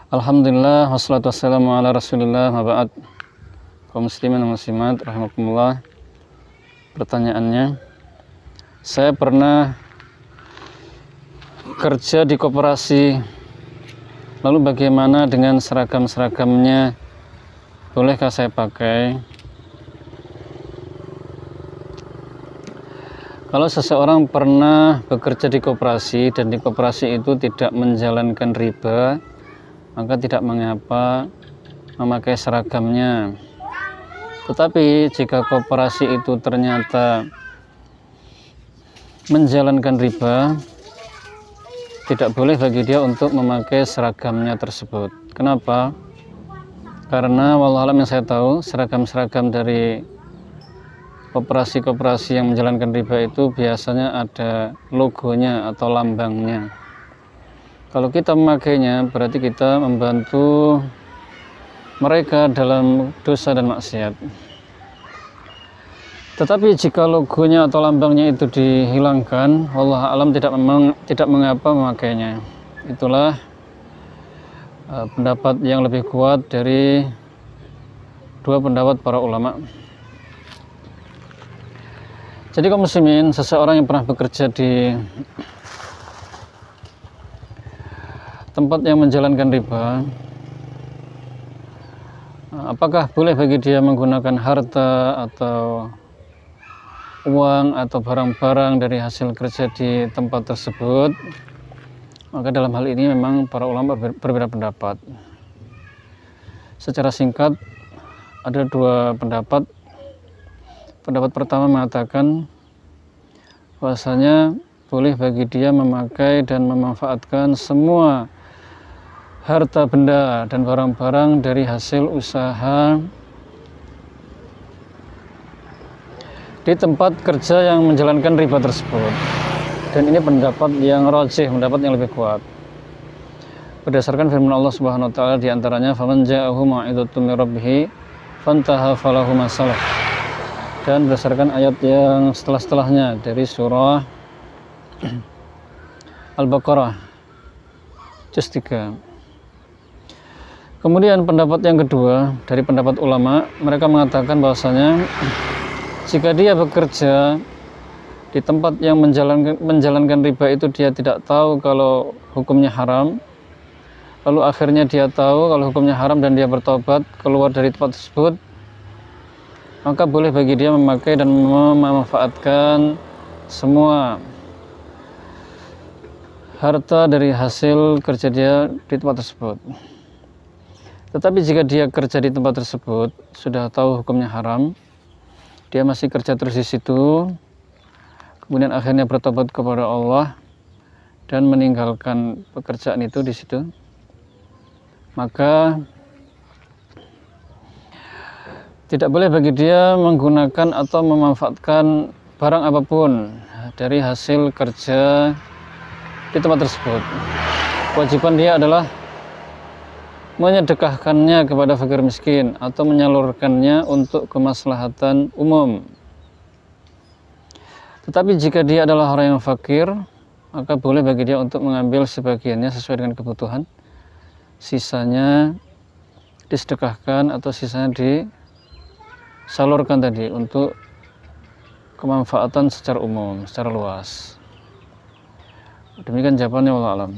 Alhamdulillah wassalatu wassalamu ala rasulillah wa ba'd. Kaum muslimin dan muslimat rahimakumullah. Pertanyaannya, saya pernah kerja di koperasi, lalu bagaimana dengan seragam-seragamnya, bolehkah saya pakai? Kalau seseorang pernah bekerja di koperasi dan di koperasi itu tidak menjalankan riba, maka tidak mengapa memakai seragamnya. Tetapi jika koperasi itu ternyata menjalankan riba, tidak boleh bagi dia untuk memakai seragamnya tersebut. Kenapa? Karena wallahualam yang saya tahu, seragam-seragam dari koperasi-koperasi yang menjalankan riba itu biasanya ada logonya atau lambangnya. Kalau kita memakainya, berarti kita membantu mereka dalam dosa dan maksiat. Tetapi jika logonya atau lambangnya itu dihilangkan, wallahu a'lam tidak mengapa memakainya. Itulah pendapat yang lebih kuat dari dua pendapat para ulama. Jadi kaum muslimin, seseorang yang pernah bekerja di tempat yang menjalankan riba, apakah boleh bagi dia menggunakan harta atau uang atau barang-barang dari hasil kerja di tempat tersebut? Maka dalam hal ini memang para ulama berbeda pendapat. Secara singkat ada dua pendapat. Pendapat pertama mengatakan bahwasanya boleh bagi dia memakai dan memanfaatkan semua harta benda dan barang-barang dari hasil usaha di tempat kerja yang menjalankan riba tersebut. Dan ini pendapat yang rajih, pendapat yang lebih kuat. Berdasarkan firman Allah Subhanahu wa taala di antaranya, "Faman ja'ahu mau'izatun mir rabbih fantaha falahu ma salaf." Dan berdasarkan ayat yang setelahnya dari surah Al-Baqarah juz 3. Kemudian pendapat yang kedua dari pendapat ulama, mereka mengatakan bahwasanya jika dia bekerja di tempat yang menjalankan riba itu dia tidak tahu kalau hukumnya haram, lalu akhirnya dia tahu kalau hukumnya haram dan dia bertobat keluar dari tempat tersebut, maka boleh bagi dia memakai dan memanfaatkan semua harta dari hasil kerja dia di tempat tersebut. Tetapi jika dia kerja di tempat tersebut sudah tahu hukumnya haram, dia masih kerja terus di situ, kemudian akhirnya bertobat kepada Allah dan meninggalkan pekerjaan itu di situ, maka tidak boleh bagi dia menggunakan atau memanfaatkan barang apapun dari hasil kerja di tempat tersebut. Kewajiban dia adalah menyedekahkannya kepada fakir miskin atau menyalurkannya untuk kemaslahatan umum. Tetapi jika dia adalah orang yang fakir, maka boleh bagi dia untuk mengambil sebagiannya sesuai dengan kebutuhan, sisanya disedekahkan atau sisanya disalurkan tadi untuk kemanfaatan secara umum, secara luas. Demikian jawabannya, wallahu a'lam.